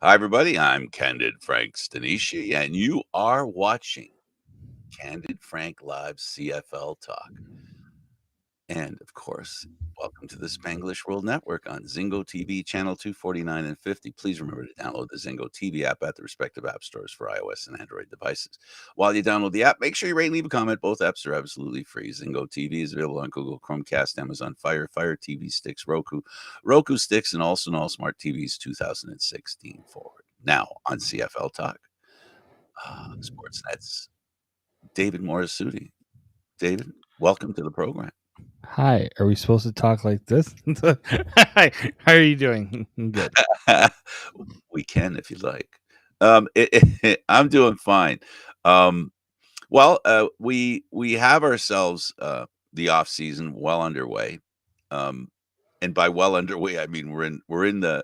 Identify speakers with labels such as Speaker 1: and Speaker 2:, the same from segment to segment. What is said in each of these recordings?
Speaker 1: Hi, everybody. I'm Candid Frank Stanisci, and you are watching Candid Frank Live CFL Talk. And of course, welcome to the Spanglish World Network on Zingo TV channel 249 and 50. Please remember to download the Zingo TV app at the respective app stores for iOS and Android devices. While you download the app, make sure you rate and leave a comment. Both apps are absolutely free. Zingo TV is available on Google Chromecast, Amazon Fire TV Sticks, Roku Sticks, and also on all smart TVs 2016 forward. Now on CFL Talk, Sportsnet's David Morassutti. David, welcome to the program.
Speaker 2: Hi, are we supposed to talk like this? Hi, how are you doing? Good.
Speaker 1: We can if you'd like. I'm doing fine. We have ourselves the off season well underway, and by well underway, I mean we're in the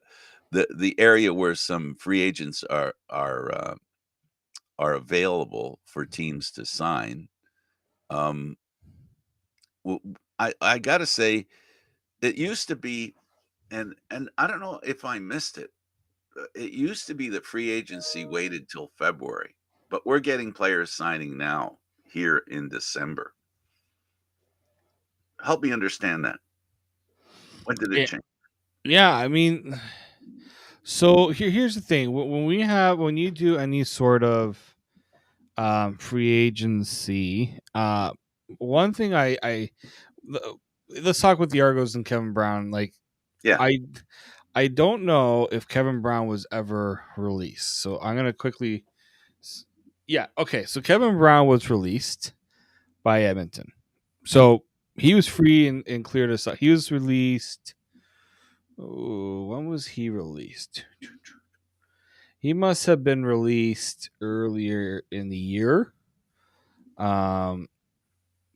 Speaker 1: area where some free agents are available for teams to sign. Um, I gotta say, it used to be, and I don't know if I missed it. It used to be that free agency waited till February, but we're getting players signing now here in December. Help me understand that. When did it
Speaker 2: Yeah,
Speaker 1: change?
Speaker 2: yeah. I mean, so here's the thing: when you do any sort of free agency, one thing let's talk with the Argos and Kevin Brown. Like,
Speaker 1: Yeah.
Speaker 2: I I don't know if Kevin Brown was ever released, so I'm gonna quickly. Yeah, okay. So Kevin Brown was released by Edmonton. So he was free and cleared us out. He was released. Oh, when was he released? He must have been released earlier in the year. Um,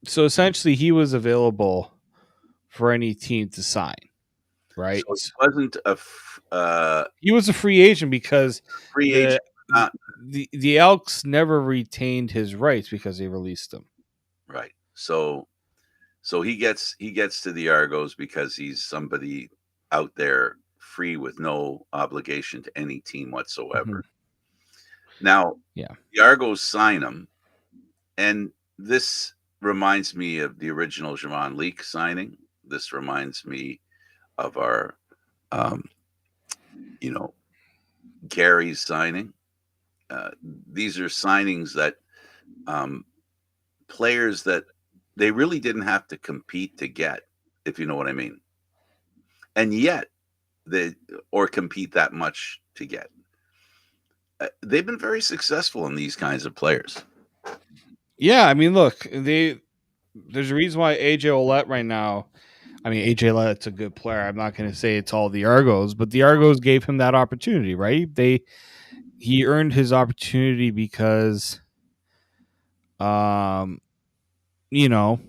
Speaker 2: so essentially, he was available for any team to sign. Right?
Speaker 1: So it wasn't
Speaker 2: He was a free agent because
Speaker 1: free
Speaker 2: the
Speaker 1: agent, not
Speaker 2: the Elks never retained his rights because they released him.
Speaker 1: right. So he gets to the Argos because he's somebody out there free with no obligation to any team
Speaker 2: Mhm.
Speaker 1: whatsoever. Now,
Speaker 2: Yeah.
Speaker 1: the Argos sign him, and this reminds me of the original Javon Leake signing. This reminds me of our, um, you know, Gary's signing. These are signings that um, players that they really didn't have to compete to get, if you know what I mean, and yet they or compete that much to get. They've been very successful in these kinds of players.
Speaker 2: Yeah, I mean, look, there's a reason why AJ Ouellette right now. I mean, AJ Ouellette's a good player. I'm not going to say it's all the Argos, but the Argos gave him that opportunity, right? He earned his opportunity because, um, you know,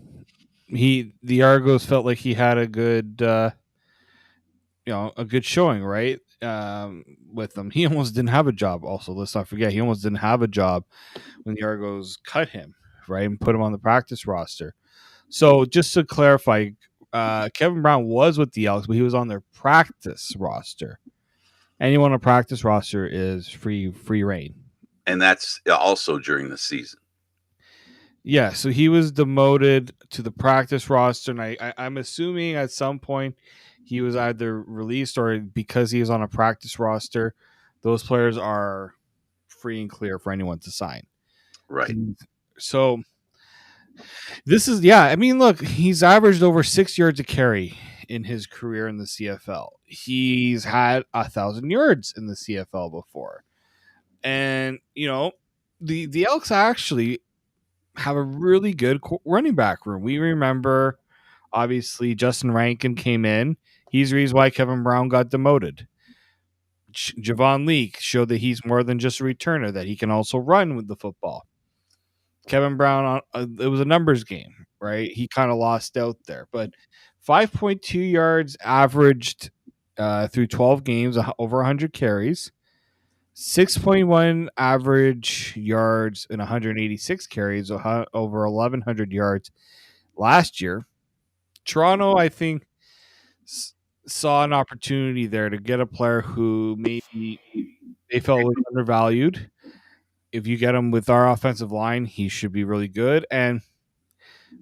Speaker 2: the Argos felt like he had a good, a good showing, right? With them, he almost didn't have a job. Also, let's not forget, he almost didn't have a job when the Argos cut him, right, and put him on the practice roster. So just to clarify, Kevin Brown was with the Elks, but he was on their practice roster. Anyone on a practice roster is free reign.
Speaker 1: And that's also during the season.
Speaker 2: Yeah, so he was demoted to the practice roster, and I'm assuming at some point he was either released or because he was on a practice roster, those players are free and clear for anyone to sign.
Speaker 1: Right.
Speaker 2: So this is, yeah. I mean, look, he's averaged over 6 yards a carry in his career in the CFL. He's had 1,000 yards in the CFL before, and the Elks actually have a really good running back room. We remember, obviously, Justin Rankin came in. He's the reason why Kevin Brown got demoted. Javon Leake showed that he's more than just a returner; that he can also run with the football. Kevin Brown, it was a numbers game, right? He kind of lost out there, but 5.2 yards averaged through 12 games, over 100 carries, 6.1 average yards in 186 carries, over 1,100 yards last year. Toronto, I think, saw an opportunity there to get a player who maybe They felt was undervalued. If you get him with our offensive line, he should be really good. And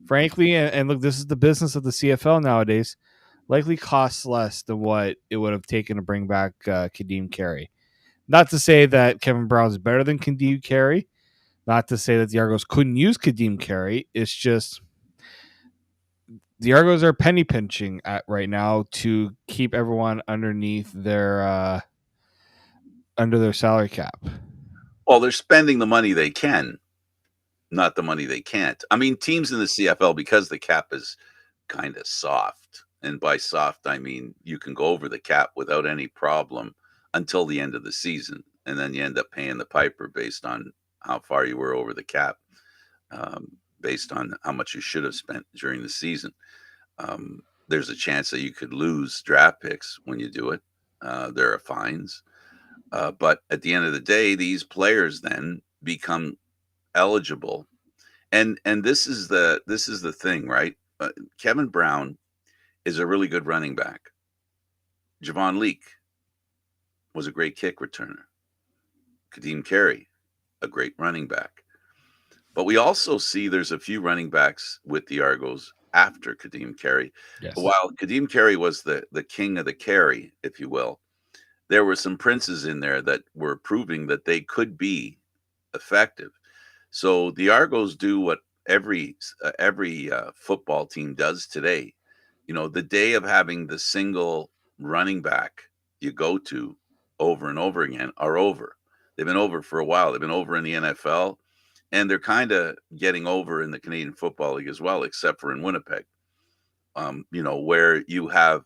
Speaker 2: frankly, and look, this is the business of the CFL nowadays. Likely costs less than what it would have taken to bring back Kadeem Carey. Not to say that Kevin Brown is better than Kadeem Carey. Not to say that the Argos couldn't use Kadeem Carey. It's just the Argos are penny pinching at right now to keep everyone underneath their under their salary cap.
Speaker 1: Well, they're spending the money they can, not the money they can't. I mean, teams in the CFL, because the cap is kind of soft, and by soft, I mean you can go over the cap without any problem until the end of the season. And then you end up paying the piper based on how far you were over the cap, based on how much you should have spent during the season. There's a chance that you could lose draft picks when you do it. There are fines. But at the end of the day, these players then become eligible. And this is the thing, right? Kevin Brown is a really good running back. Javon Leake was a great kick returner. Kadeem Carey, a great running back. But we also see there's a few running backs with the Argos after Kadeem Carey.
Speaker 2: Yes.
Speaker 1: While Kadeem Carey was the king of the carry, if you will, there were some princes in there that were proving that they could be effective. So the Argos do what every football team does today. You know, the day of having the single running back you go to over and over again are over. They've been over for a while. They've been over in the NFL, and they're kind of getting over in the Canadian Football League as well, except for in Winnipeg. Where you have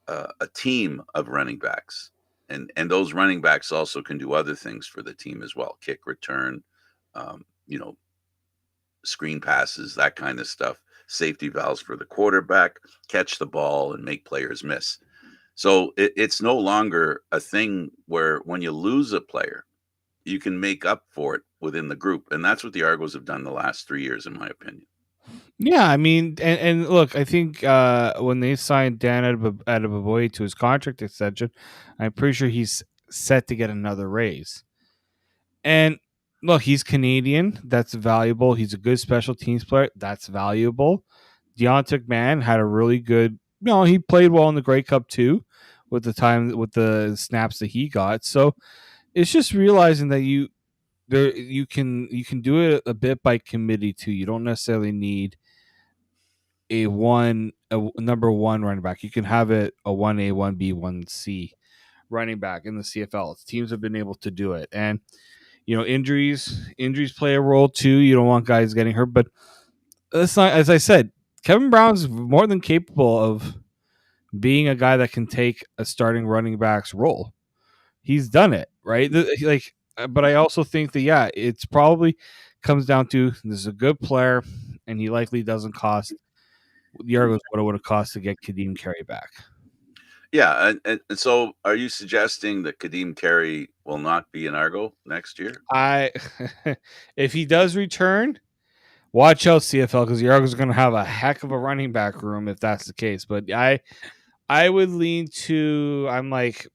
Speaker 1: a team of running backs, and those running backs also can do other things for the team as well: kick return, um, you know, screen passes, that kind of stuff, safety valves for the quarterback, catch the ball and make players miss. So it's no longer a thing where when you lose a player, you can make up for it within the group. And that's what the Argos have done the last 3 years, in my opinion.
Speaker 2: Yeah, I mean, and look, I think when they signed Dan Adebaboye to his contract extension, I'm pretty sure he's set to get another raise. And look, he's Canadian. That's valuable. He's a good special teams player. That's valuable. Deontic Man had a really good. He played well in the Grey Cup too, with the snaps that he got. So it's just realizing that you can do it a bit by committee too. You don't necessarily need a number one running back. You can have it a 1A, 1B, 1C running back in the CFL. Teams have been able to do it. And injuries play a role too. You don't want guys getting hurt, but that's not, as I said, Kevin Brown's more than capable of being a guy that can take a starting running back's role. He's done it, right? But I also think that it's probably comes down to this is a good player, and he likely doesn't cost the Argos what it would have cost to get Kadeem Carey back.
Speaker 1: Yeah, and so are you suggesting that Kadeem Carey will not be an Argo next year?
Speaker 2: If he does return, watch out CFL, because the Argos are going to have a heck of a running back room if that's the case. But I would lean to I'm like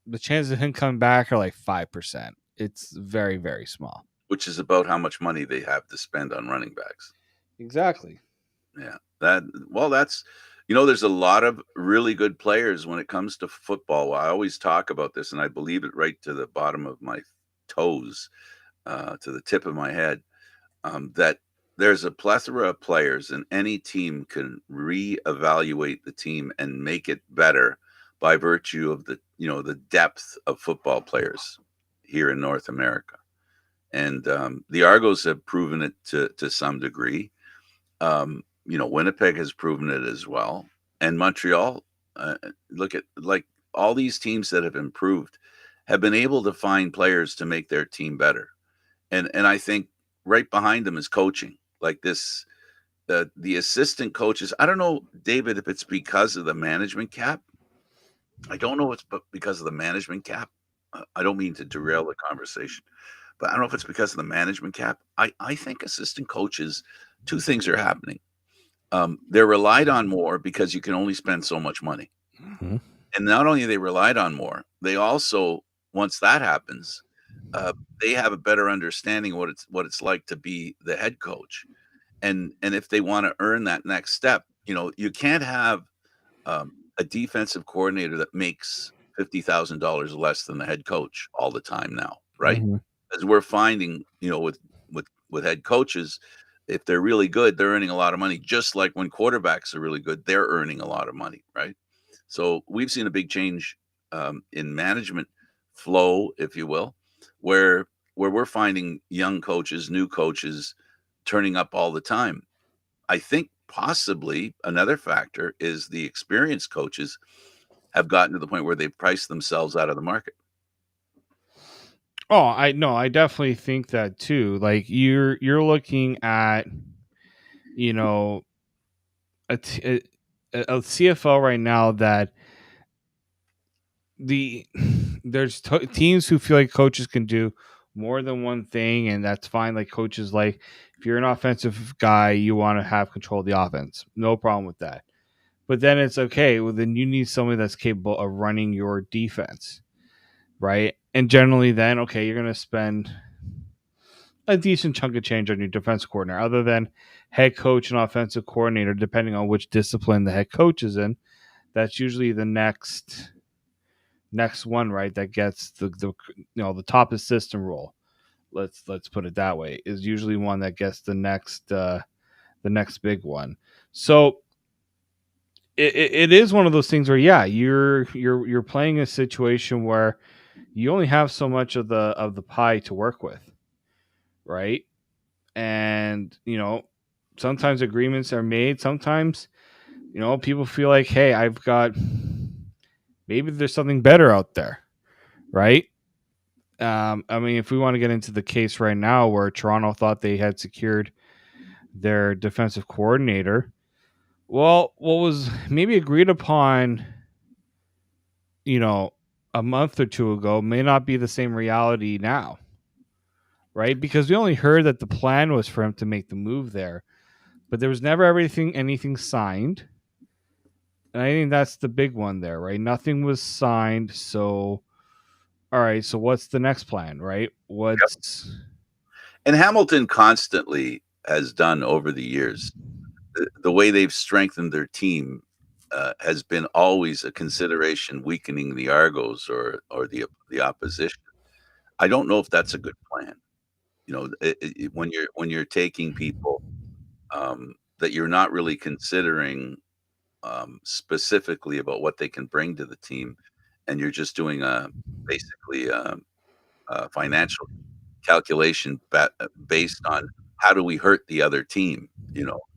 Speaker 2: the chances of him coming back are like 5%. It's very, very small.
Speaker 1: Which is about how much money they have to spend on running backs.
Speaker 2: Exactly.
Speaker 1: Yeah. That's there's a lot of really good players when it comes to football. I always talk about this, and I believe it right to the bottom of my toes, to the tip of my head, that there's a plethora of players, and any team can reevaluate the team and make it better by virtue of the depth of football players here in North America. And the Argos have proven it to some degree. Winnipeg has proven it as well, and Montreal. Look at like all these teams that have improved have been able to find players to make their team better, and I think right behind them is coaching. Like this, the assistant coaches. I don't know, David, if it's because of the management cap. I don't know if it's because of the management cap. I don't mean to derail the conversation, but I don't know if it's because of the management cap. I think assistant coaches, two things are happening. They're relied on more because you can only spend so much money.
Speaker 2: Mm-hmm.
Speaker 1: And not only are they relied on more, they also once that happens, uh, they have a better understanding of what it's like to be the head coach, and if they want to earn that next step, you can't have a defensive coordinator that makes $50,000 less than the head coach all the time now, right?
Speaker 2: Hmm.
Speaker 1: As we're finding, with head coaches, if they're really good, they're earning a lot of money. Just like when quarterbacks are really good, they're earning a lot of money, right? So we've seen a big change in management flow, if you will, where we're finding young coaches, new coaches turning up all the time. I think possibly another factor is the experienced coaches have gotten to the point where they've priced themselves out of the market.
Speaker 2: Oh, I no, I definitely think that too. Like you're looking at, you know, a CFL right now that the there's teams who feel like coaches can do more than one thing, and that's fine. Like coaches, like if you're an offensive guy, you want to have control of the offense, no problem with that. But then it's okay. Well, then you need somebody that's capable of running your defense, right? And generally, then okay, you're gonna spend a decent chunk of change on your defensive coordinator, other than head coach and offensive coordinator, depending on which discipline the head coach is in. That's usually the next one, right? That gets the top assistant role. Let's put it that way. Is usually one that gets the next big one. So it is one of those things where yeah, you're playing a situation where you only have so much of the pie to work with, right? And sometimes agreements are made. Sometimes people feel like, hey, I've got maybe there's something better out there, right? I mean, if we want to get into the case right now where Toronto thought they had secured their defensive coordinator, well, what was maybe agreed upon, you know, a month or two ago may not be the same reality now, right? Because we only heard that the plan was for him to make the move there, but there was never anything signed. And I think that's the big one there, right? Nothing was signed. So, all right. So, what's the next plan, right? What's.
Speaker 1: And Hamilton constantly has done over the years. The way they've strengthened their team has been always a consideration, weakening the Argos or the opposition. I don't know if that's a good plan. When you're taking people that you're not really considering specifically about what they can bring to the team, and you're just doing basically a financial calculation based on how do we hurt the other team,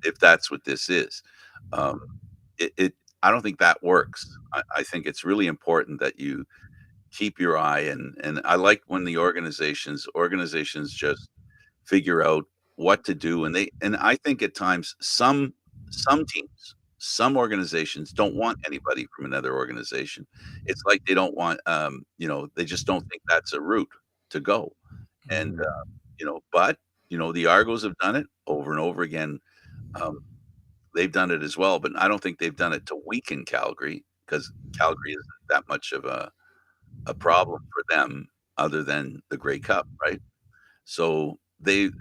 Speaker 1: if that's what this is. Um, it I don't think that works. I think it's really important that you keep your eye, and I like when the organizations just figure out what to do, and I think at times some teams, some organizations don't want anybody from another organization. It's like they don't want, they just don't think that's a route to go, and,
Speaker 2: Mhm.
Speaker 1: but, the Argos have done it over and over again. um, they've done it as well, but I don't think they've done it to weaken Calgary, because Calgary isn't that much of a problem for them other than the Grey Cup, right? So they've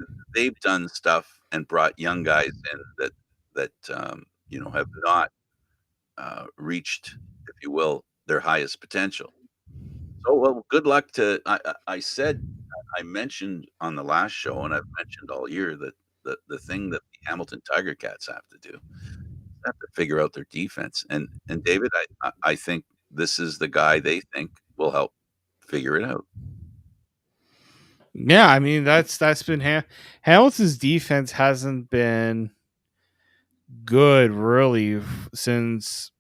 Speaker 1: done stuff and brought young guys in that have not reached, if you will, their highest potential. So, well, good luck to. I said I mentioned on the last show, and I've mentioned all year that the thing that the Hamilton Tiger Cats have to do, have to figure out their defense. And David, I think this is the guy they think will help figure it out.
Speaker 2: Yeah, I mean that's been Hamilton's defense hasn't been good really since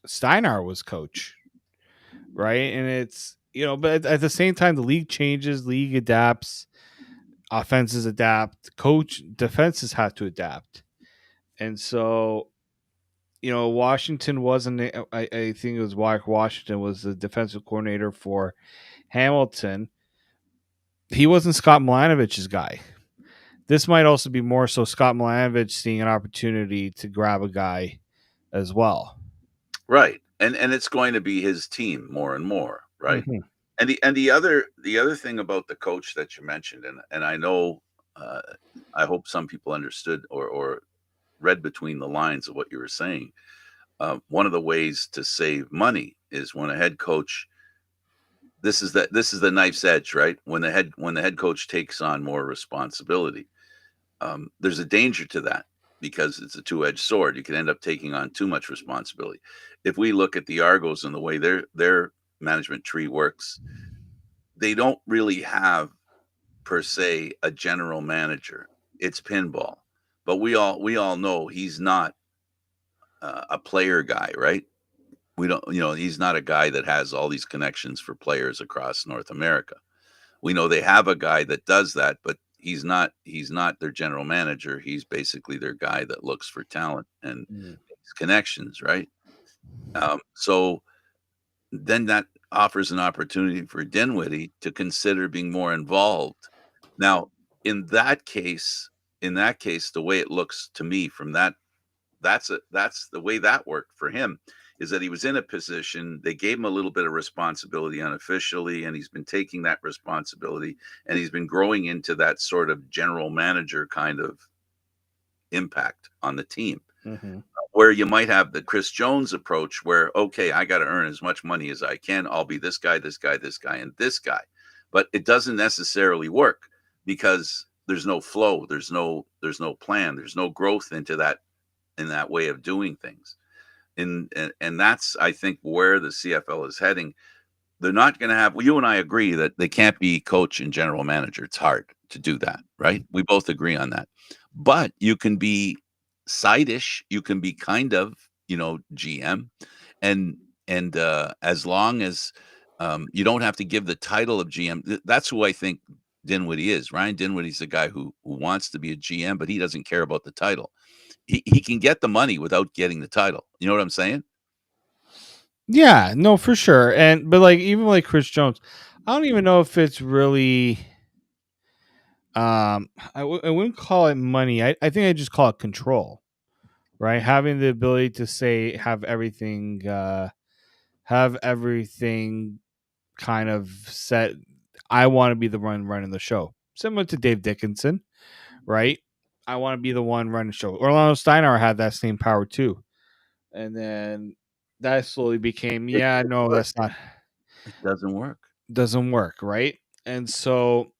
Speaker 2: Steinar was coach, right? And it's but at the same time, the league changes, league adapts, offenses adapt, coach defenses have to adapt, and so Washington wasn't. I think it was Washington was the defensive coordinator for Hamilton. He wasn't Scott Milanovich's guy. This might also be more so Scott Milanovich seeing an opportunity to grab a guy as well.
Speaker 1: Right. And it's going to be his team more and more, right?
Speaker 2: Mm-hmm.
Speaker 1: And the other thing about the coach that you mentioned, and I know, uh, I hope some people understood or read between the lines of what you were saying. One of the ways to save money is when a head coach. This is the knife's edge, right? When the head coach takes on more responsibility, there's a danger to that because it's a two-edged sword. You can end up taking on too much responsibility. If we look at the Argos and the way their management tree works, they don't really have per se a general manager. It's pinball, but we all know he's not a player guy, right? We don't, he's not a guy that has all these connections for players across North America. We know they have a guy that does that, but he's not their general manager. He's basically their guy that looks for talent and
Speaker 2: Mm.
Speaker 1: makes connections, right? So then that offers an opportunity for Dinwiddie to consider being more involved. Now, in that case, the way it looks to me from that's the way that worked for him, is that he was in a position, they gave him a little bit of responsibility unofficially, and he's been taking that responsibility, and he's been growing into that sort of general manager kind of impact on the team.
Speaker 2: Mm-hmm.
Speaker 1: Where you might have the Chris Jones approach where, okay, I got to earn as much money as I can. I'll be this guy, this guy, this guy, and this guy. But it doesn't necessarily work because there's no flow, there's no plan, there's no growth into that in that way of doing things. And that's, I think, where the CFL is heading. They're not going to have. Well, you and I agree that they can't be coach and general manager. It's hard to do that, right? We both agree on that. But you can be side-ish. You can be kind of, GM, and as long as you don't have to give the title of GM. That's who I think Dinwiddie is. Ryan Dinwiddie's the guy who wants to be a GM, but he doesn't care about the title. He can get the money without getting the title. You know what I'm saying?
Speaker 2: Yeah, no, for sure. But like even like Chris Jones, I don't even know if it's really. I wouldn't call it money. I think I just call it control, right? Having the ability to say have everything kind of set. I want to be the one running the show, similar to Dave Dickinson, right? I want to be the one running the show. Orlando Steinauer had that same power too, and then that slowly became,
Speaker 1: It
Speaker 2: yeah,
Speaker 1: doesn't
Speaker 2: no,
Speaker 1: work.
Speaker 2: that's not
Speaker 1: It doesn't work.
Speaker 2: doesn't work, right? And so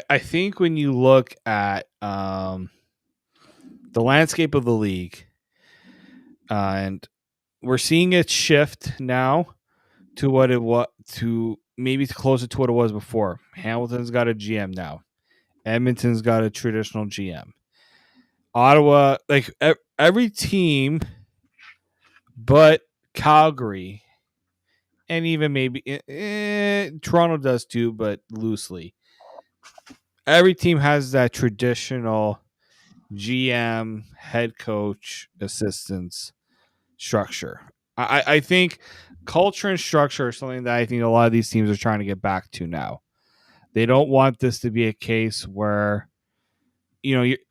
Speaker 2: I think when you look at the landscape of the league, and we're seeing it shift now to what it was to maybe closer to what it was before. Hamilton's got a GM now. Edmonton's got a traditional GM. Ottawa, like every team, but Calgary, and even maybe Toronto does too, but loosely. Every team has that traditional GM, head coach, assistants structure. I think culture and structure are something that I think a lot of these teams are trying to get back to now. They don't want this to be a case where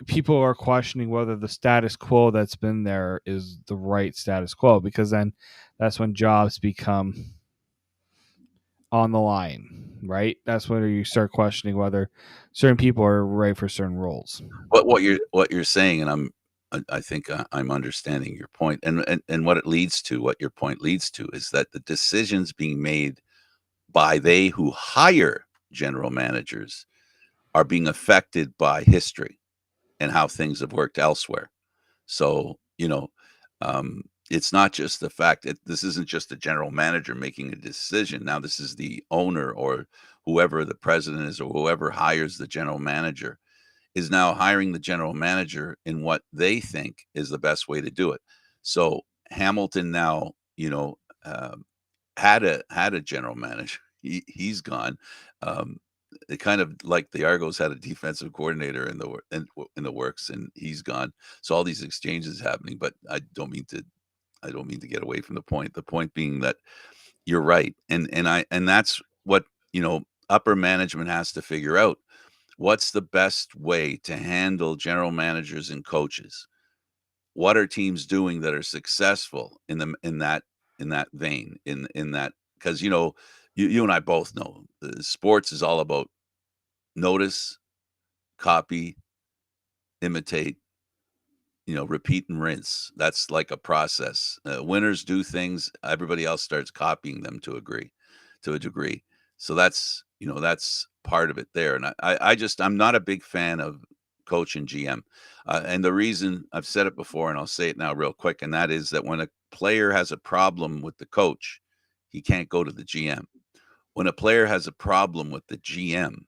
Speaker 2: people are questioning whether the status quo that's been there is the right status quo, because then that's when jobs become on the line, right? That's when you start questioning whether certain people are right for certain roles.
Speaker 1: What you're saying, and I think I'm understanding your point, and what your point leads to is that the decisions being made by they who hire general managers are being affected by history and how things have worked elsewhere. So, it's not just the fact that this isn't just a general manager making a decision. Now, this is the owner or whoever the president is or whoever hires the general manager is now hiring the general manager in what they think is the best way to do it. So Hamilton now, had a general manager. He's gone. Um, it kind of like the Argos had a defensive coordinator in the works, and he's gone. So all these exchanges happening, but I don't mean to get away from the point. The point being that you're right, and that's what upper management has to figure out. What's the best way to handle general managers and coaches? What are teams doing that are successful in that vein, in that because you and I both know sports is all about notice, copy, imitate, repeat and rinse. That's like a process. Winners do things, everybody else starts copying them to a degree. So that's part of it there. And I'm not a big fan of coach and GM. And the reason I've said it before, and I'll say it now real quick, and that is that when a player has a problem with the coach, he can't go to the GM. When a player has a problem with the GM,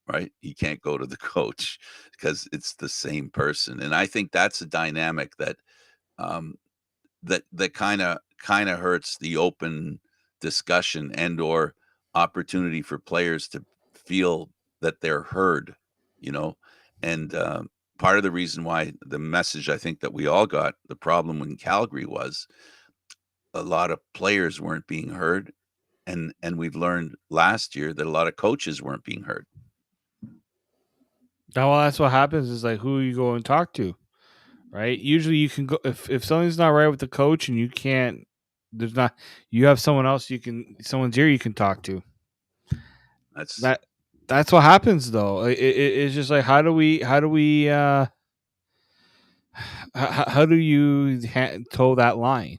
Speaker 1: right? He can't go to the coach because it's the same person. And I think that's a dynamic that um that kind of hurts the open discussion and or opportunity for players to feel that they're heard, you know. And part of the reason why the message I think that we all got, the problem in Calgary was a lot of players weren't being heard, and we've learned last year that a lot of coaches weren't being heard.
Speaker 2: Now, well, that's what happens. Is like who you go and talk to, right? Usually, you can go if something's not right with the coach, and you can't. There's not. You have someone else someone's ear you can talk to.
Speaker 1: That's
Speaker 2: That's what happens though. It's just like how do you toe that line?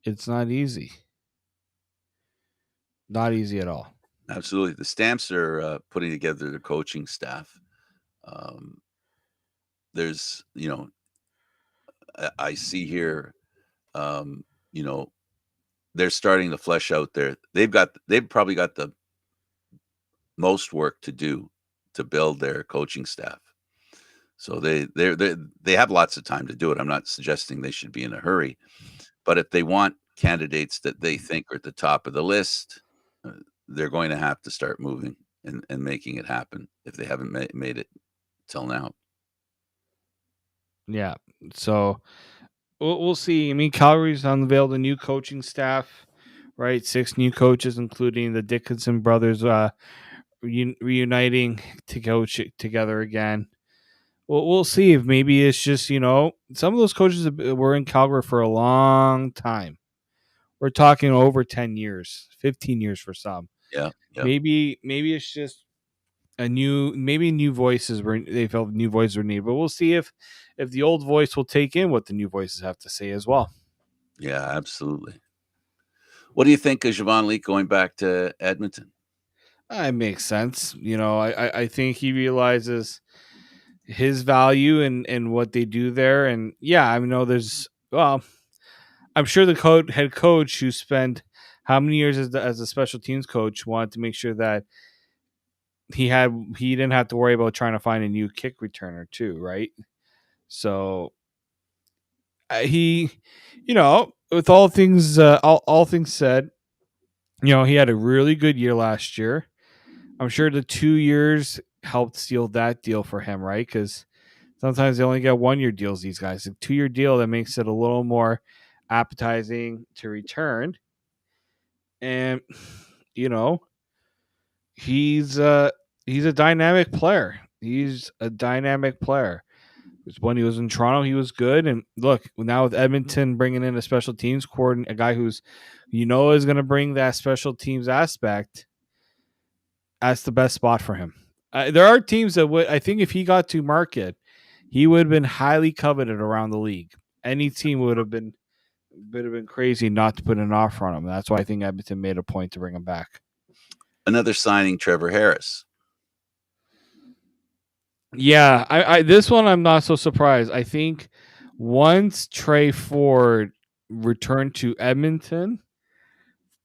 Speaker 2: It's not easy. Not easy at all.
Speaker 1: Absolutely. The Stamps are putting together their coaching staff. Um, there's, I see here, um, you know, they're starting to flesh out they've probably got the most work to do to build their coaching staff. So they have lots of time to do it. I'm not suggesting they should be in a hurry, but if they want candidates that they think are at the top of the list, uh, they're going to have to start moving and making it happen if they haven't made it till now.
Speaker 2: Yeah. So we'll see. I mean, Calgary's unveiled a new coaching staff, right? 6 new coaches, including the Dickinson brothers, reuniting to coach together again. We'll see if maybe it's just some of those coaches were in Calgary for a long time. We're talking over 10 years, 15 years for some.
Speaker 1: Yeah, yeah,
Speaker 2: Maybe it's just new voices were they felt new voices were needed, but we'll see if the old voice will take in what the new voices have to say as well.
Speaker 1: yeah, absolutely. What do you think of Javon Leake going back to Edmonton?
Speaker 2: It makes sense. I think he realizes his value and what they do there. And yeah, I know I'm sure the head coach who spent how many years as a special teams coach wanted to make sure that he didn't have to worry about trying to find a new kick returner too, right? So he, with all things said, he had a really good year last year. I'm sure the 2 years helped seal that deal for him, right? Because sometimes they only get 1 year deals. These guys, a 2 year deal that makes it a little more appetizing to return. And you know, he's a dynamic player. He's a dynamic player. When he was in Toronto, he was good. And look, now with Edmonton bringing in a special teams coordinator, a guy who's is going to bring that special teams aspect, that's the best spot for him. There are teams that would, I think, if he got to market, he would have been highly coveted around the league. Any team would have been crazy not to put an offer on him. That's why I think Edmonton made a point to bring him back.
Speaker 1: Another signing, Trevor Harris.
Speaker 2: Yeah, I this one I'm not so surprised. I think once Trey Ford returned to Edmonton,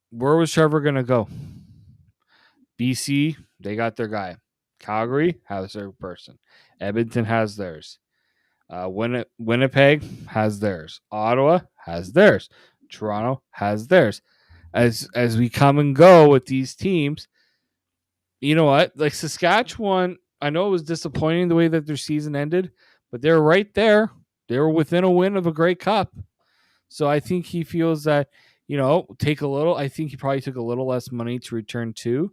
Speaker 2: where was Trevor gonna go? BC, they got their guy. Calgary has their person. Edmonton has theirs. Winnipeg has theirs. Ottawa has theirs. Toronto has theirs. As we come and go with these teams, you know what? Like Saskatchewan, I know it was disappointing the way that their season ended, but they're right there. They were within a win of a Grey Cup. So I think he feels that, take a little. I think he probably took a little less money to return to.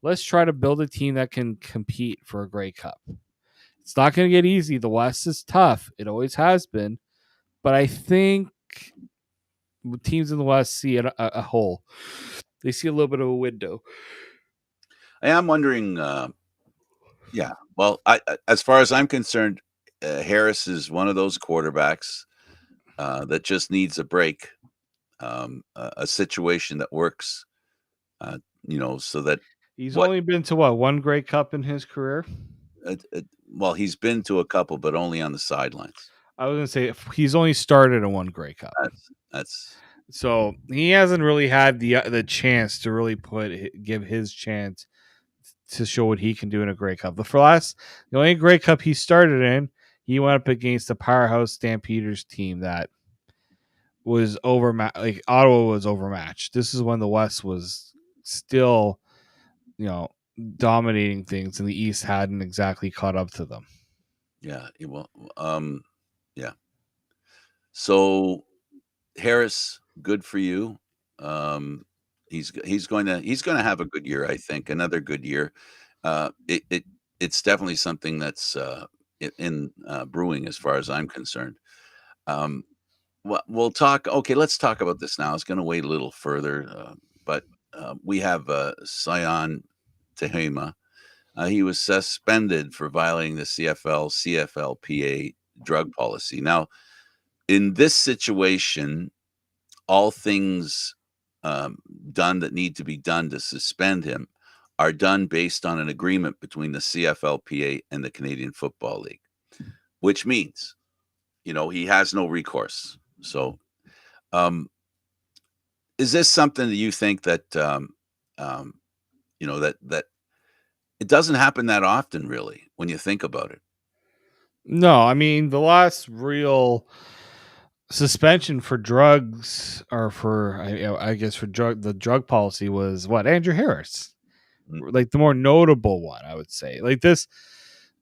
Speaker 2: Let's try to build a team that can compete for a Grey Cup. It's not going to get easy. The West is tough. It always has been. But I think teams in the West see a hole. they see a little bit of a window.
Speaker 1: I am wondering. Yeah. Well, as far as I'm concerned, Harris is one of those quarterbacks that just needs a break, a situation that works. So that
Speaker 2: He's
Speaker 1: what
Speaker 2: only been to what, one Grey Cup in his career?
Speaker 1: well, he's been to a couple, but only on the sidelines.
Speaker 2: I was gonna say he's only started in one Grey Cup,
Speaker 1: That's
Speaker 2: so he hasn't really had the chance to really give his chance to show what he can do in a Grey Cup. The only Grey Cup he started in, he went up against a powerhouse Stampeders team that was overmatched. Like Ottawa was overmatched. This is when the West was still, you know, dominating things, and the East hadn't exactly caught up to them.
Speaker 1: yeah. Well, yeah. So Harris, good for you. He's going to have a good year. I think another good year. It's definitely something that's in brewing as far as I'm concerned. Um, we'll talk. Okay, let's talk about this now. It's going to wait a little further, but we have Sion Tehema. He was suspended for violating the CFL CFLPA drug policy. Now, in this situation, all things um, done that need to be done to suspend him are done based on an agreement between the CFLPA and the Canadian Football League, which means, he has no recourse. So, is this something that you think that, um, that it doesn't happen that often, really, when you think about it?
Speaker 2: No, I mean the last real suspension for drugs, or for I guess for the drug policy, was what, Andrew Harris,
Speaker 1: Mm,
Speaker 2: like the more notable one, I would say. Like this,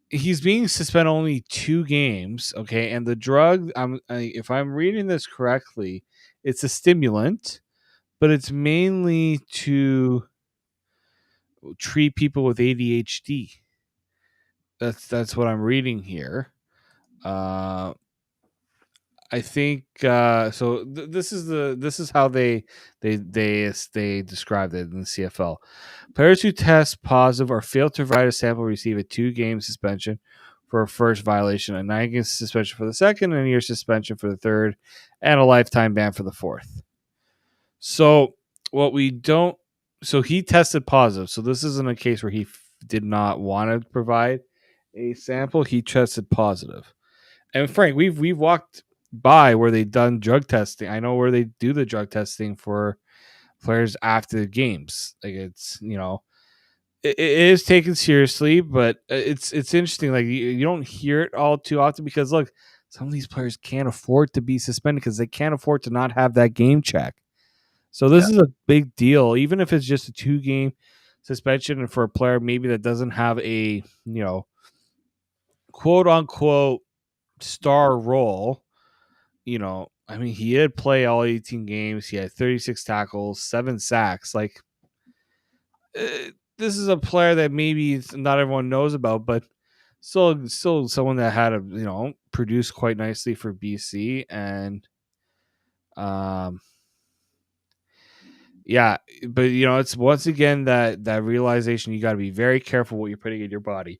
Speaker 2: he's being suspended only 2 games, okay, and the drug, if I'm reading this correctly, it's a stimulant, but it's mainly to treat people with ADHD. That's what I'm reading here. Uh, I think so. This is how they described it in the CFL. Players who test positive or fail to provide a sample receive a 2-game suspension for a first violation, a 9-game suspension for the second, and a year suspension for the third, and a lifetime ban for the fourth. So what we don't, so he tested positive. So this isn't a case where he did not want to provide a sample. He tested positive. And Frank, we've walked by where they've done drug testing. I know where they do the drug testing for players after the games. Like it's, it is taken seriously, but it's interesting. Like you don't hear it all too often because look, some of these players can't afford to be suspended because they can't afford to not have that game check. So
Speaker 1: yeah,
Speaker 2: this is a big deal, even if it's just a 2-game suspension, and for a player maybe that doesn't have a quote unquote star role. I mean, he did play all 18 games. He had 36 tackles, 7 sacks. Like, this is a player that maybe not everyone knows about, but still someone that had produced quite nicely for BC. And um, yeah, but it's once again that realization, you got to be very careful what you're putting in your body.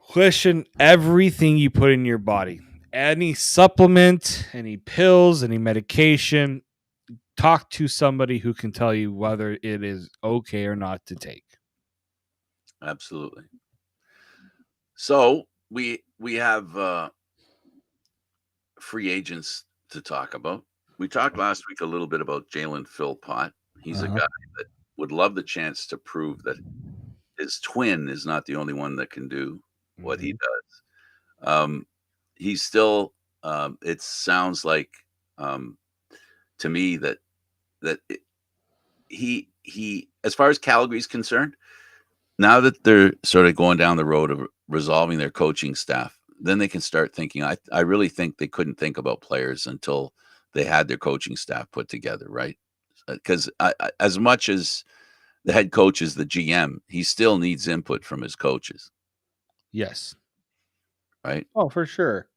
Speaker 2: Question everything you put in your body. Any supplement, any pills, any medication, talk to somebody who can tell you whether it is okay or not to take.
Speaker 1: absolutely. So we have free agents to talk about. We talked last week a little bit about Jalen Philpott. He's a
Speaker 2: Uh-huh.
Speaker 1: guy that would love the chance to prove that his twin is not the only one that can do what he
Speaker 2: Mhm.
Speaker 1: does. He's still. It sounds like um, to me that he, as far as Calgary's concerned, now that they're sort of going down the road of resolving their coaching staff, then they can start thinking. I really think they couldn't think about players until they had their coaching staff put together, right? Because as much as the head coach is the GM, he still needs input from his coaches,
Speaker 2: Yes.
Speaker 1: right?
Speaker 2: Oh, for sure.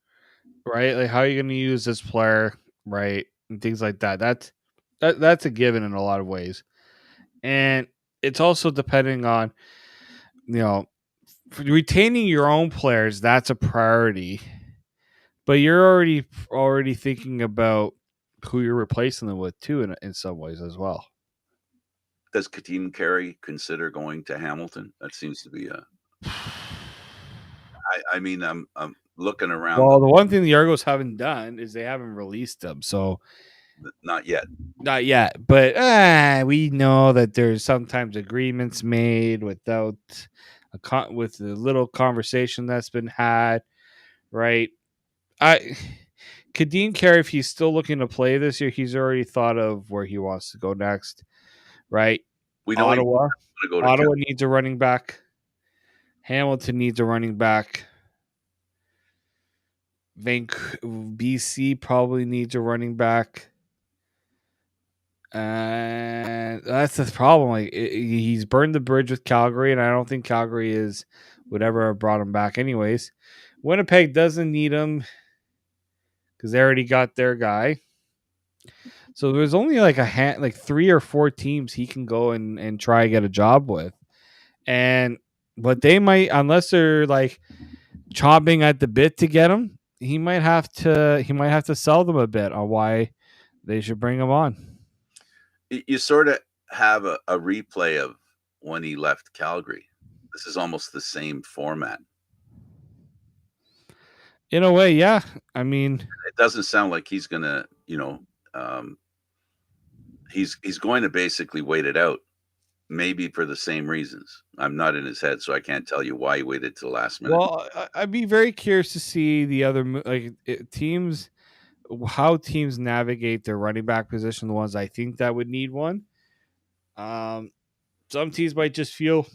Speaker 2: Right? Like, how are you going to use this player? Right? and things like that. That's a given in a lot of ways, and it's also depending on, you know, retaining your own players. That's a priority, but you're already thinking about who you're replacing them with too, in some ways as well.
Speaker 1: Does Kadeem Carey consider going to Hamilton? That seems to be a. I mean, I'm looking around.
Speaker 2: Well, the one thing the Argos haven't done is they haven't released them, so
Speaker 1: Not yet.
Speaker 2: not yet. But we know that there's sometimes agreements made without with the little conversation that's been had, right? I Kadeem Carey, if he's still looking to play this year, he's already thought of where he wants to go next, right?
Speaker 1: We know he's
Speaker 2: Ottawa.
Speaker 1: going to go to.
Speaker 2: Ottawa needs a running back. Hamilton needs a running back. BC probably needs a running back. And that's the problem. Like he's burned the bridge with Calgary, and I don't think Calgary would ever have brought him back, anyways. Winnipeg doesn't need him because they already got their guy. So there's only like like 3 or 4 teams he can go and try to get a job with, but they might, unless they're like chomping at the bit to get him, he might have to sell them a bit on why they should bring him on.
Speaker 1: You sort of have a replay of when he left Calgary. This is almost the same format.
Speaker 2: In a way, yeah. I mean,
Speaker 1: it doesn't sound like he's going to, he's going to basically wait it out, maybe for the same reasons. I'm not in his head, so I can't tell you why he waited to the last minute.
Speaker 2: Well, I'd be very curious to see the other teams, how teams navigate their running back position. The ones I think that would need one. Some teams might just feel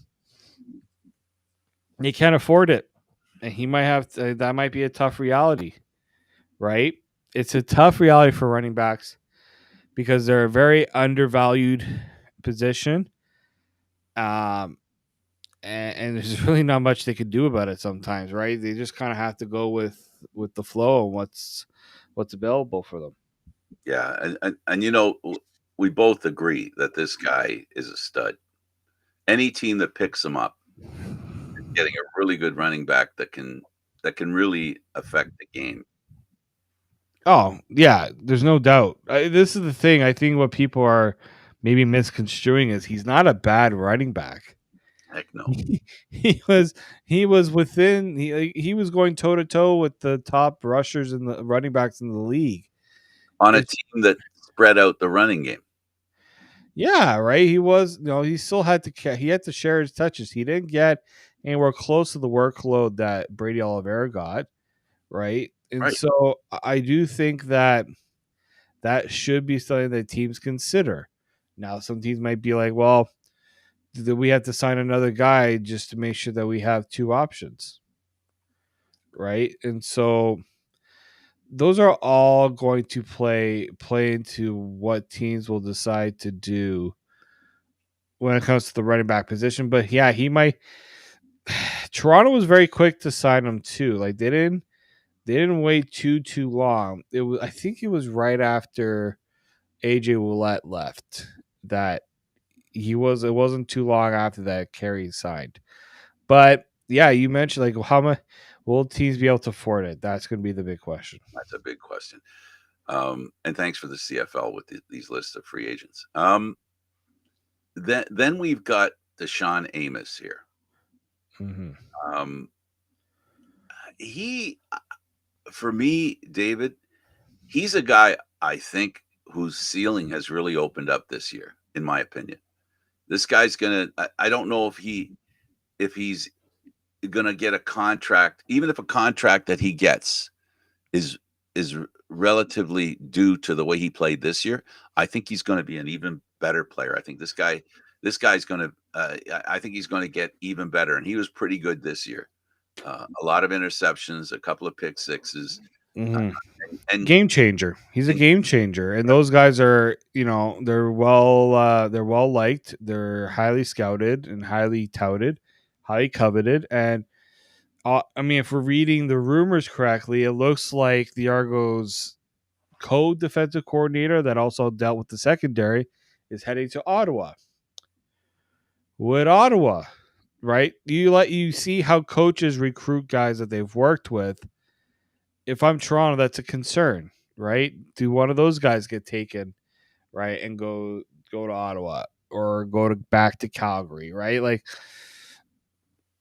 Speaker 2: they can't afford it, and he might have to. That might be a tough reality, right? It's a tough reality for running backs because they're a very undervalued position. And there's really not much they could do about it sometimes, right? They just kind of have to go with the flow and what's available for them.
Speaker 1: Yeah, and we both agree that this guy is a stud. Any team that picks him up is getting a really good running back that can really affect the game.
Speaker 2: Oh yeah, there's no doubt. This is the thing. I think what people are maybe misconstruing is he's not a bad running back.
Speaker 1: Heck no.
Speaker 2: He was within. He was going toe to toe with the top rushers and the running backs in the league
Speaker 1: On a team that spread out the running game.
Speaker 2: Yeah, right. He was, he still had to share his touches. He didn't get anywhere close to the workload that Brady Oliveira got, right? And
Speaker 1: Right.
Speaker 2: so I do think that should be something that teams consider. Now, some teams might be like, well, we have to sign another guy just to make sure that we have 2 options, right? And so those are all going to play into what teams will decide to do when it comes to the running back position. But yeah, he might. Toronto was very quick to sign him too. Like they didn't wait too long. I think it was right after AJ Ouellette left that it wasn't too long after that Carey signed. But yeah, you mentioned like how much will teams be able to afford it? That's going to be the big question.
Speaker 1: That's a big question. And thanks for the CFL with these lists of free agents. Then we've got Deshaun Amos here.
Speaker 2: Mm-hmm.
Speaker 1: He, for me, David, he's a guy I think whose ceiling has really opened up this year, in my opinion. This guy's I don't know if he's gonna get a contract, even if a contract that he gets is relatively due to the way he played this year. I think he's going to be an even better player. I think this guy's going to. I think he's going to get even better, and he was pretty good this year. A lot of interceptions, a couple of pick sixes,
Speaker 2: Mm-hmm.
Speaker 1: and
Speaker 2: game changer. He's a game changer, and those guys are, they're well liked. They're highly scouted and highly touted, highly coveted, and I mean, if we're reading the rumors correctly, it looks like the Argos co-defensive coordinator that also dealt with the secondary, is heading to Ottawa. With Ottawa, right? You see how coaches recruit guys that they've worked with. If I'm Toronto, that's a concern, right? Do one of those guys get taken, right, and go to Ottawa or go to back to Calgary, right? Like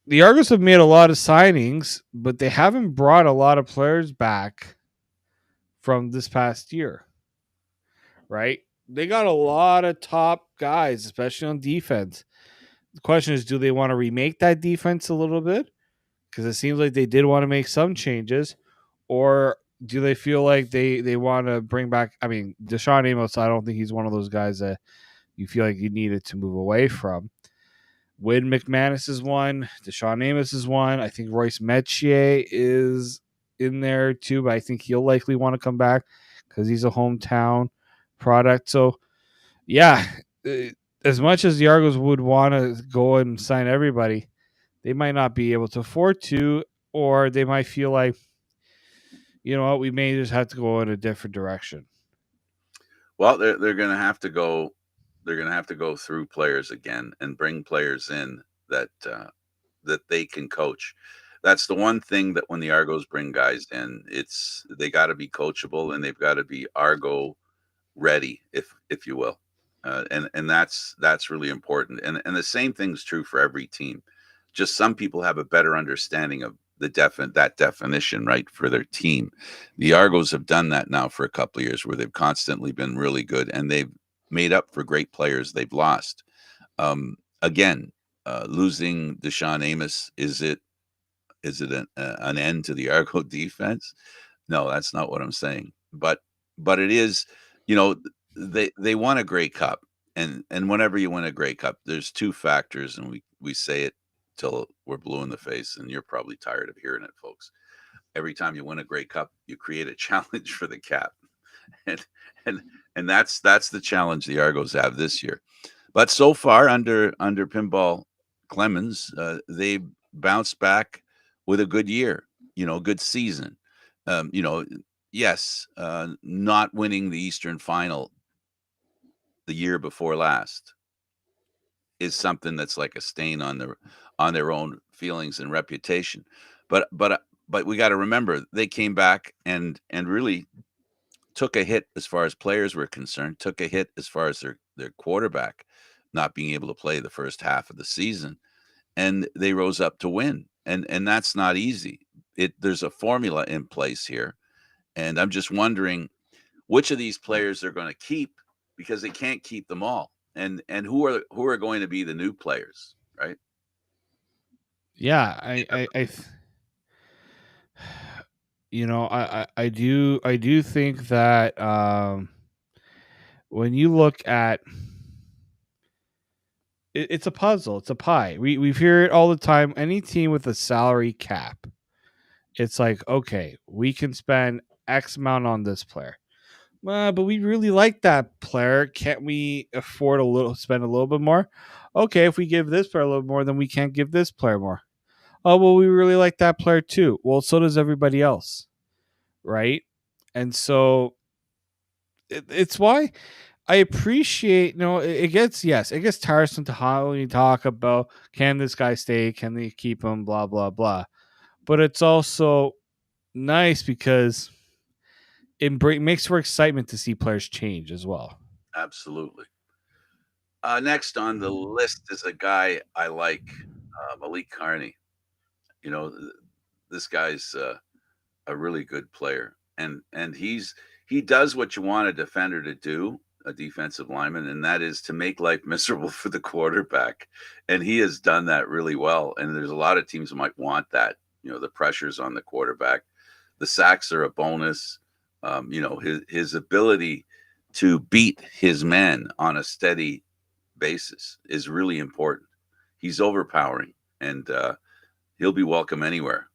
Speaker 2: the Argos have made a lot of signings, but they haven't brought a lot of players back from this past year, right? They got a lot of top guys, especially on defense. The question is, do they want to remake that defense a little bit? Because it seems like they did want to make some changes, or do they feel like they want to bring back? I mean, Deshaun Amos, I don't think he's one of those guys that you feel like you needed to move away from. Wade McManus is one. Deshaun Amos is one. I think Royce Metier is in there too, but I think he'll likely want to come back because he's a hometown product. So, yeah, as much as the Argos would want to go and sign everybody, they might not be able to afford to, or they might feel like, you know what, we may just have to go in a different direction.
Speaker 1: Well, they're going to have to go. They're going to have to go through players again and bring players in that that they can coach. That's the one thing that when the Argos bring guys in, it's they got to be coachable and they've got to be Argo ready, if you will, and that's really important. And the same thing's true for every team. Just some people have a better understanding of that definition, right, for their team. The Argos have done that now for a couple of years, where they've constantly been really good, and they've made up for great players they've lost. Again, losing Deshaun Amos, is it an end to the Argo defense? No, that's not what I'm saying. But it is, you know, they won a Grey Cup, and whenever you win a Grey Cup, there's two factors, and we say it till we're blue in the face, and you're probably tired of hearing it, folks. Every time you win a Grey Cup, you create a challenge for the cap, and and and that's the challenge the Argos have this year. But so far, under Pinball Clemens, they bounced back with a good year, good season. You know, yes, not winning the Eastern Final the year before last is something that's like a stain on their own feelings and reputation. But we got to remember they came back and really took a hit as far as players were concerned, took a hit as far as their quarterback not being able to play the first half of the season, and they rose up to win. And that's not easy. There's a formula in place here, and I'm just wondering which of these players they're going to keep, because they can't keep them all. And who are going to be the new players, right?
Speaker 2: Yeah, I do think that when you look at it's a puzzle, it's a pie. We hear it all the time. Any team with a salary cap, it's like, okay, we can spend X amount on this player. But we really like that player. Can't we afford spend a little bit more? Okay, if we give this player a little more, then we can't give this player more. Oh, well, we really like that player too. Well, so does everybody else, right? And so it's why I appreciate, it gets tiresome to how you talk about, can this guy stay? Can they keep him? Blah, blah, blah. But it's also nice because makes for excitement to see players change as well.
Speaker 1: Absolutely. Next on the list is a guy I like, Malik Carney. You know, this guy's a really good player, and he does what you want a defender to do, a defensive lineman, and that is to make life miserable for the quarterback. And he has done that really well. And there's a lot of teams that might want that. The pressures on the quarterback, the sacks are a bonus. His ability to beat his men on a steady basis is really important. He's overpowering, and he'll be welcome anywhere.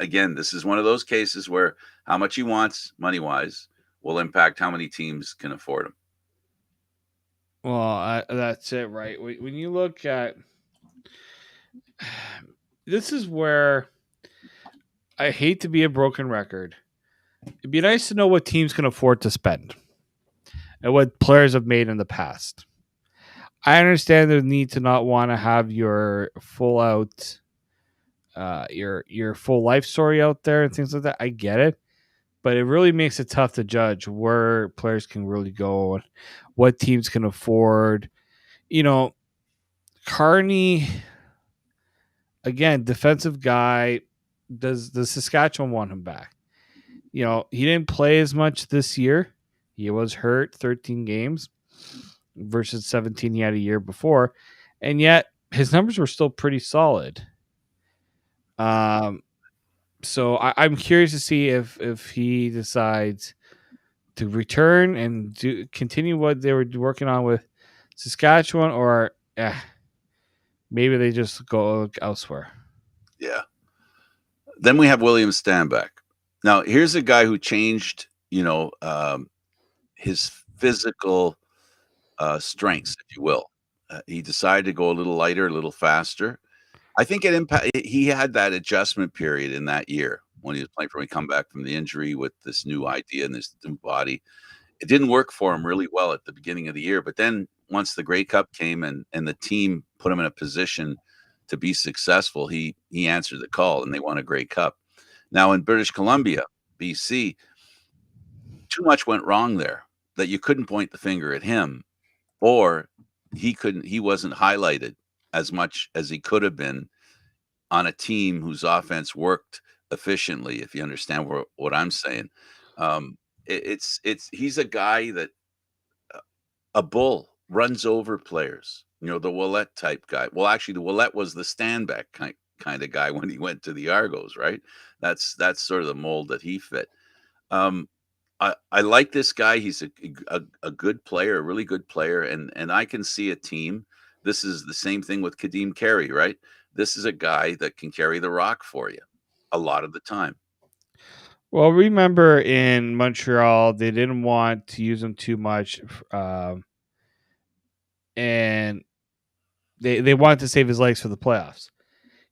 Speaker 1: Again, this is one of those cases where how much he wants, money wise, will impact how many teams can afford him.
Speaker 2: Well, that's it, right? When you look at this, is where I hate to be a broken record. It'd be nice to know what teams can afford to spend and what players have made in the past. I understand the need to not want to have your full out your full life story out there and things like that. I get it, but it really makes it tough to judge where players can really go and what teams can afford. You know, Carney again, defensive guy. Does Saskatchewan want him back? He didn't play as much this year. He was hurt 13 games versus 17 he had a year before. And yet his numbers were still pretty solid. Um, I'm curious to see if he decides to return and continue what they were working on with Saskatchewan, or maybe they just go elsewhere.
Speaker 1: Yeah. Then we have William Stanback. Now, here's a guy who changed, his physical strengths, if you will. He decided to go a little lighter, a little faster. I think he had that adjustment period in that year when he was playing, when he come back from the injury with this new idea and this new body. It didn't work for him really well at the beginning of the year, but then once the Grey Cup came and the team put him in a position to be successful, he answered the call and they won a Grey Cup. Now in British Columbia, BC, too much went wrong there that you couldn't point the finger at him, or he wasn't highlighted as much as he could have been on a team whose offense worked efficiently, if you understand what I'm saying. He's a guy that a bull runs over players. The Willette type guy. Well, actually, the Willette was the Stanback kind of guy when he went to the Argos, right? That's sort of the mold that he fit. Um, I like this guy. He's a good player, a really good player, and I can see a team. This is the same thing with Kadeem Carey, right? This is a guy that can carry the rock for you a lot of the time.
Speaker 2: Well, remember in Montreal, they didn't want to use him too much, and they wanted to save his legs for the playoffs.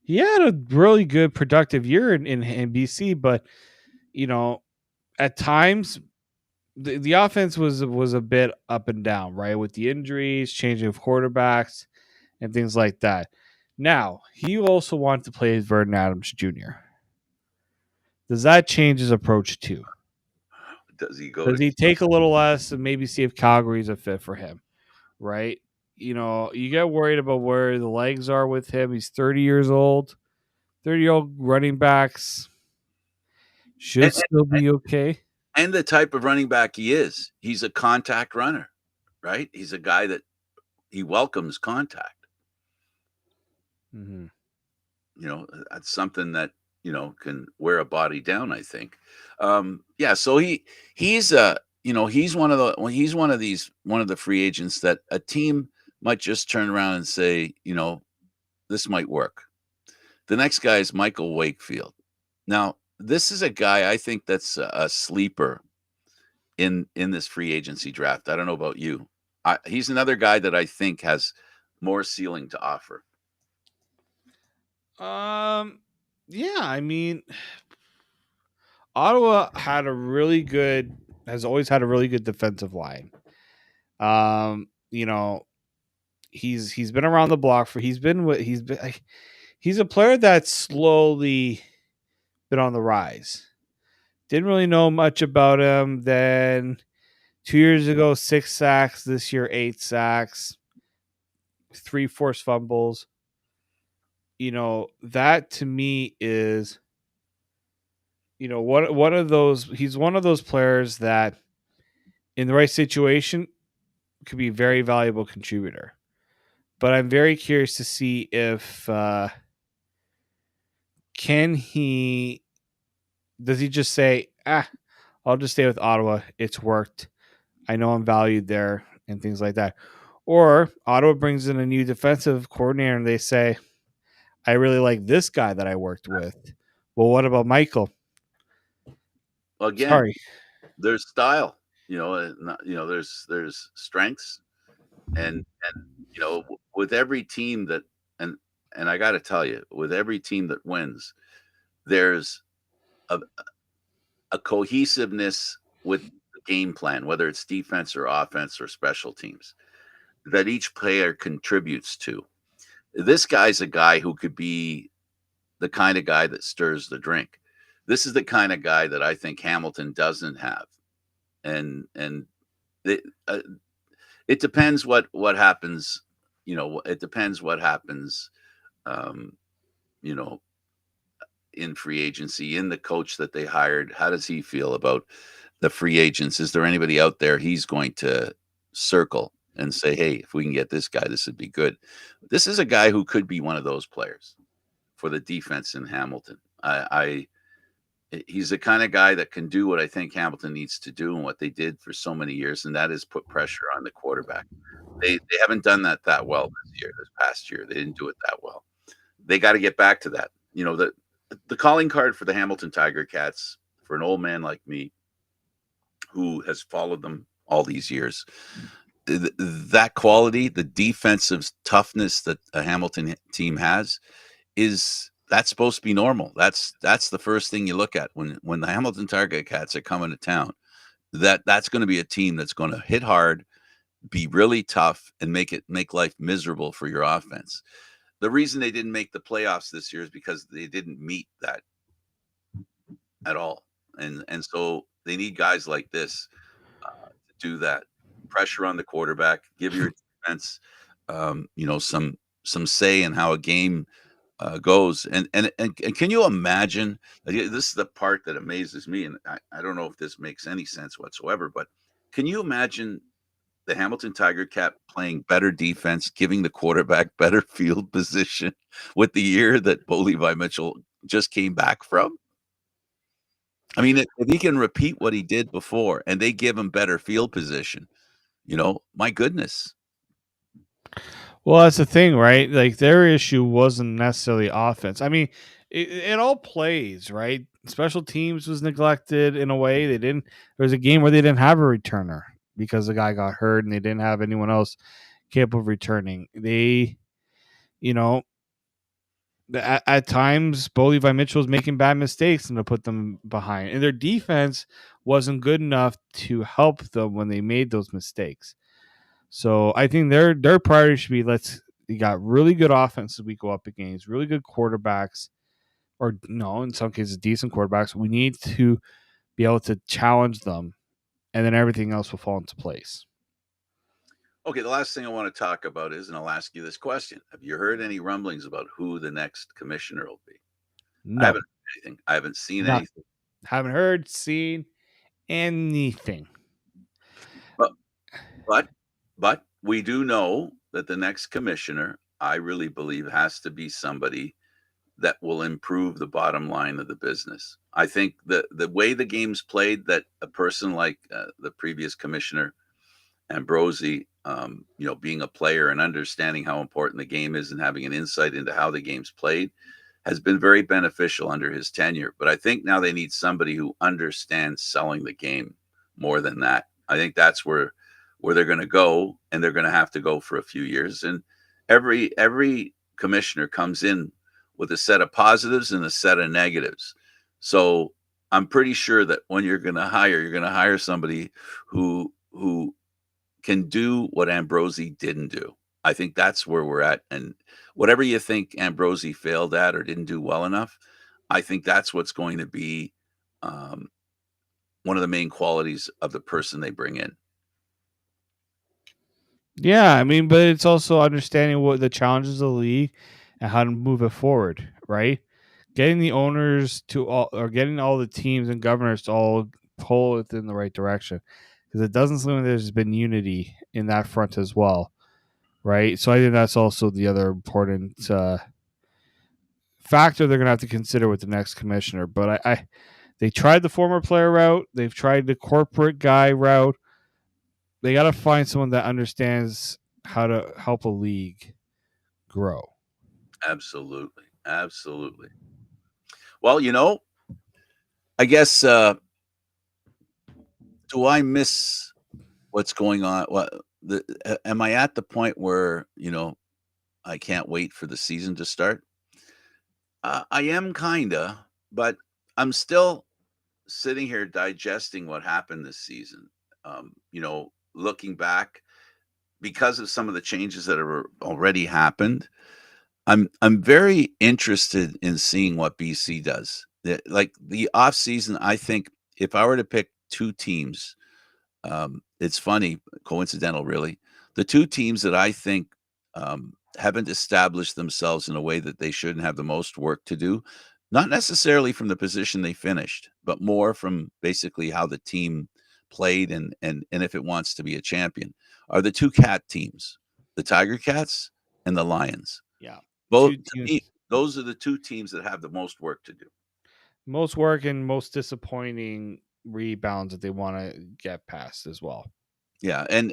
Speaker 2: He had a really good, productive year in BC, but at times the offense was a bit up and down, right, with the injuries, changing of quarterbacks, and things like that. Now he also wanted to play as Vernon Adams Jr. Does that change his approach too?
Speaker 1: Does he go
Speaker 2: Does
Speaker 1: to?
Speaker 2: he take a little less and maybe see if Calgary's a fit for him? Right? You get worried about where the legs are with him. He's 30 years old. 30-year-old running backs should
Speaker 1: And,
Speaker 2: still be okay.
Speaker 1: and the type of running back he is, he's a contact runner, right? He's a guy that he welcomes contact.
Speaker 2: Mm-hmm.
Speaker 1: That's something that can wear a body down, I think. Yeah, so he's he's one of the free agents that a team might just turn around and say, this might work. The next guy is Michael Wakefield. Now, this is a guy I think that's a sleeper in this free agency draft. I don't know about you. He's another guy that I think has more ceiling to offer.
Speaker 2: Yeah, I mean, Ottawa has always had a really good defensive line. You know, he's been around the block he's a player that's slowly been on the rise. Didn't really know much about him. Then 2 years ago, 6 sacks. This year, 8 sacks, 3 forced fumbles. That to me is, one of those. He's one of those players that, in the right situation, could be a very valuable contributor. But I'm very curious to see if can he does he just say, I'll just stay with Ottawa. It's worked. I know I'm valued there and things like that. Or Ottawa brings in a new defensive coordinator and they say, I really like this guy that I worked with. Well, what about Michael?
Speaker 1: Well, again,
Speaker 2: Sorry.
Speaker 1: there's style, there's strengths, and with every team that and I got to tell you, with every team that wins, there's a a cohesiveness with the game plan, whether it's defense or offense or special teams, that each player contributes to. This guy's a guy who could be the kind of guy that stirs the drink. This is the kind of guy that I think Hamilton doesn't have. And it, it depends what happens. It depends what happens. Um, you know, in free agency, in the coach that they hired. How does he feel about the free agents? Is there anybody out there he's going to circle and say, hey, if we can get this guy, this would be good? This is a guy who could be one of those players for the defense in Hamilton. He's the kind of guy that can do what I think Hamilton needs to do and what they did for so many years, and that is put pressure on the quarterback. They haven't done that well this past year. They didn't do it that well. They got to get back to that. The calling card for the Hamilton Tiger Cats, for an old man like me who has followed them all these years, that quality, the defensive toughness that a Hamilton team has, that's supposed to be normal. That's the first thing you look at when the Hamilton Tiger Cats are coming to town. That's going to be a team that's going to hit hard, be really tough, and make life miserable for your offense. The reason they didn't make the playoffs this year is because they didn't meet that at all. And so they need guys like this to do that. Pressure on the quarterback, give your defense, some say in how a game goes. And can you imagine? This is the part that amazes me, and I don't know if this makes any sense whatsoever. But can you imagine the Hamilton Tiger Cat playing better defense, giving the quarterback better field position with the year that Bo Levi Mitchell just came back from? I mean, if he can repeat what he did before and they give him better field position, my goodness.
Speaker 2: Well, that's the thing, right? Like their issue wasn't necessarily offense. I mean, it all plays, right? Special teams was neglected in a way. They didn't. There was a game where they didn't have a returner because the guy got hurt and they didn't have anyone else capable of returning. They, you know, at times, Bo Levi Mitchell was making bad mistakes and to put them behind. And their defense wasn't good enough to help them when they made those mistakes. So I think their priority should be you got really good offenses we go up against, really good quarterbacks, or no, in some cases decent quarterbacks. We need to be able to challenge them, and then everything else will fall into place.
Speaker 1: Okay, the last thing I want to talk about is, and I'll ask you this question: have you heard any rumblings about who the next commissioner will be? I
Speaker 2: No,
Speaker 1: haven't heard anything. I haven't seen
Speaker 2: nothing.
Speaker 1: anything.
Speaker 2: Haven't heard, seen anything.
Speaker 1: But but but we do know that the next commissioner, I really believe, has to be somebody that will improve the bottom line of the business. I think the way the game's played, that a person like the previous commissioner Ambrosi, being a player and understanding how important the game is and having an insight into how the game's played, has been very beneficial under his tenure. But I think now they need somebody who understands selling the game more than that. I think that's where they're going to go, and they're going to have to go for a few years. And every commissioner comes in with a set of positives and a set of negatives. So I'm pretty sure that when you're going to hire somebody who can do what Ambrosi didn't do. I think that's where we're at. And whatever you think Ambrosi failed at or didn't do well enough, I think that's what's going to be one of the main qualities of the person they bring in.
Speaker 2: Yeah, I mean, but it's also understanding what the challenges of the league and how to move it forward, right? Getting the owners to all, or getting all the teams and governors to all pull it in the right direction, because it doesn't seem like there's been unity in that front as well, right? So I think that's also the other important factor they're going to have to consider with the next commissioner. But they tried the former player route, they've tried the corporate guy route. They got to find someone that understands how to help a league grow.
Speaker 1: Absolutely. Absolutely. Well, I guess, do I miss what's going on? Am I at the point where, I can't wait for the season to start? I am kinda, but I'm still sitting here digesting what happened this season, looking back because of some of the changes that have already happened, I'm very interested in seeing what BC does. Like the off season, I think if I were to pick two teams, it's funny, coincidental, really. The two teams that I think haven't established themselves in a way that they shouldn't have the most work to do, not necessarily from the position they finished, but more from basically how the team played and if it wants to be a champion, are the two cat teams, the Tiger Cats and the Lions.
Speaker 2: Yeah.
Speaker 1: Both
Speaker 2: Two
Speaker 1: to
Speaker 2: teams,
Speaker 1: me, those are the two teams that have the most work to do.
Speaker 2: most work and most disappointing rebounds that they want to get past as well.
Speaker 1: Yeah, and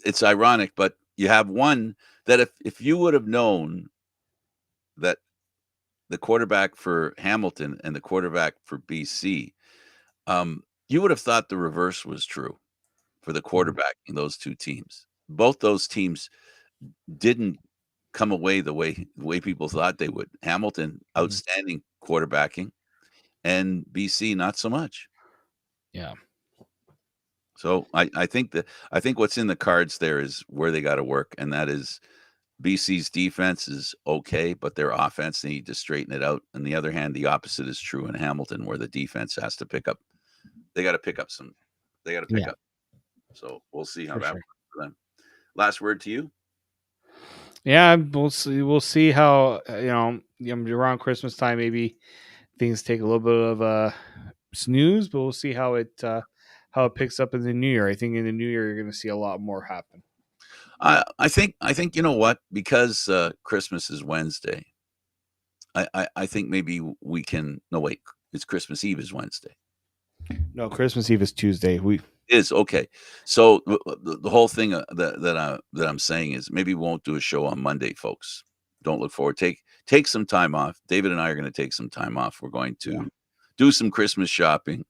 Speaker 1: it's ironic, but you have one that if you would have known that the quarterback for Hamilton and the quarterback for BC, you would have thought the reverse was true for the
Speaker 2: Mhm.
Speaker 1: quarterback in those two teams. Both those teams didn't come away the way people thought they would. Hamilton,
Speaker 2: Mhm.
Speaker 1: outstanding quarterbacking, and BC not so much.
Speaker 2: Yeah.
Speaker 1: So I think what's in the cards there is where they got to work, and that is BC's defense is okay, but their offense they need to straighten it out. On the other hand, the opposite is true in Hamilton, where the defense has to pick up. They got to pick up some. They got to pick
Speaker 2: Yeah,
Speaker 1: up. So we'll see how
Speaker 2: for
Speaker 1: that
Speaker 2: sure.
Speaker 1: works for them. Last word to you.
Speaker 2: Yeah, we'll see. We'll see how around Christmas time maybe things take a little bit of a snooze, but we'll see how it picks up in the new year. I think in the new year you're going to see a lot more happen.
Speaker 1: I think you know what, because Christmas is Wednesday. I think maybe we can. No, wait, it's Christmas Eve is Wednesday.
Speaker 2: No, Christmas Eve is Tuesday. We
Speaker 1: Is okay. So the whole thing that I'm saying is maybe we won't do a show on Monday, folks. Don't look forward. Take some time off. David and I are going to take some time off. We're going
Speaker 2: Yeah.
Speaker 1: to do some Christmas shopping,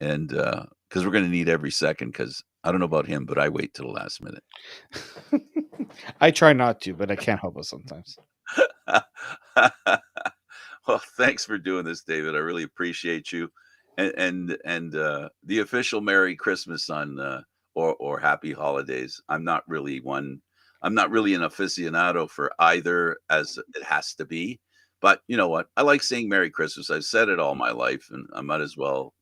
Speaker 1: and because we're going to need every second. Because I don't know about him, but I wait till the last minute.
Speaker 2: I try not to, but I can't help it sometimes.
Speaker 1: Well, thanks for doing this, David. I really appreciate you, and the official Merry Christmas on or Happy Holidays. I'm not really one. I'm not really an aficionado for either, as it has to be. But you know what? I like saying Merry Christmas. I've said it all my life, and I might as well,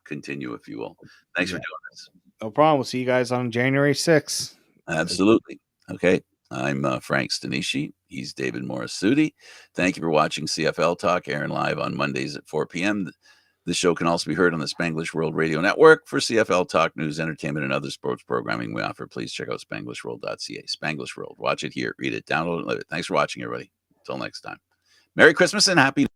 Speaker 1: continue if you will. Thanks for
Speaker 2: Yeah,
Speaker 1: doing this.
Speaker 2: no problem. We'll see you guys on January 6th.
Speaker 1: Absolutely. Okay. I'm Frank Stanisci. He's David Morassutti. Thank you for watching CFL Talk, airing live on Mondays at 4 p.m. This show can also be heard on the Spanglish World Radio Network. For CFL Talk news, entertainment, and other sports programming we offer, please check out spanglishworld.ca. Spanglish World. Watch it here, read it, download it, live it. Thanks for watching, everybody. Until next time. Merry Christmas and Happy